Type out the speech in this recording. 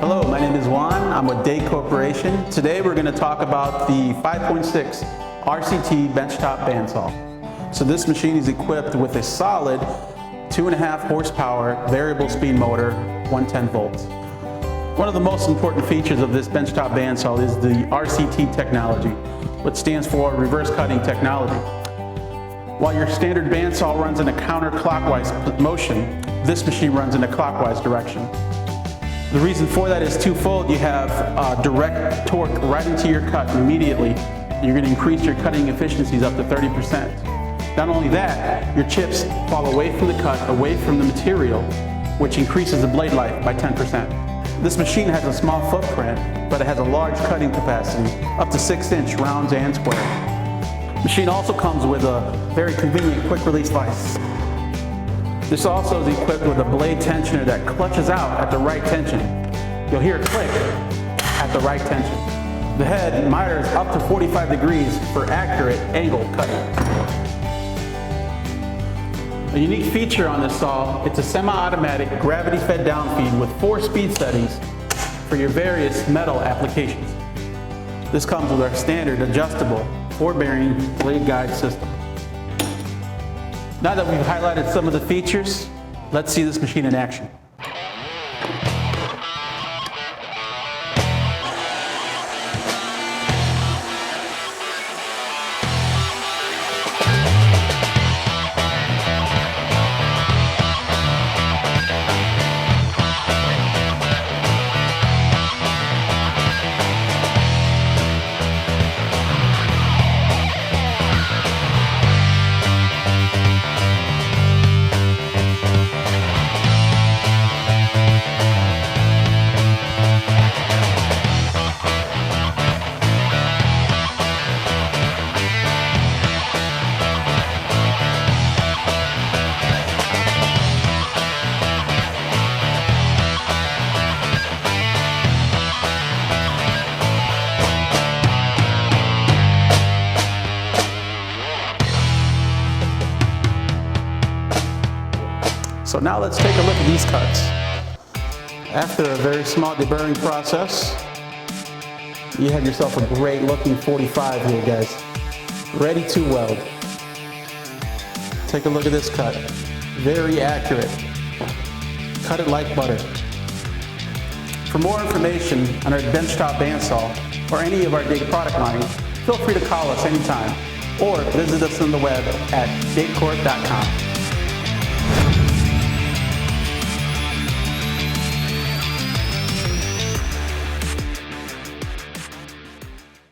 Hello, my name is Juan. I'm with Dake Corporation. Today we're going to talk about the 5.6 RCT Benchtop Bandsaw. So this machine is equipped with a solid 2.5 horsepower variable speed motor, 110 volts. One of the most important features of this benchtop bandsaw is the RCT technology, which stands for reverse cutting technology. While your standard bandsaw runs in a counterclockwise motion, this machine runs in a clockwise direction. The reason for that is twofold. You have direct torque right into your cut immediately. You're going to increase your cutting efficiencies up to 30%. Not only that, your chips fall away from the cut, away from the material, which increases the blade life by 10%. This machine has a small footprint, but it has a large cutting capacity, up to 6-inch rounds and square. The machine also comes with a very convenient quick release vise. This also is equipped with a blade tensioner that clutches out at the right tension. You'll hear a click at the right tension. The head miters up to 45 degrees for accurate angle cutting. A unique feature on this saw, it's a semi-automatic gravity-fed downfeed with 4 speed settings for your various metal applications. This comes with our standard adjustable 4-bearing blade guide system. Now that we've highlighted some of the features, let's see this machine in action. So now let's take a look at these cuts. After a very small deburring process, you have yourself a great looking 45 here, guys. Ready to weld. Take a look at this cut. Very accurate. Cut it like butter. For more information on our benchtop bandsaw or any of our Dake product lines, feel free to call us anytime or visit us on the web at dakecorp.com.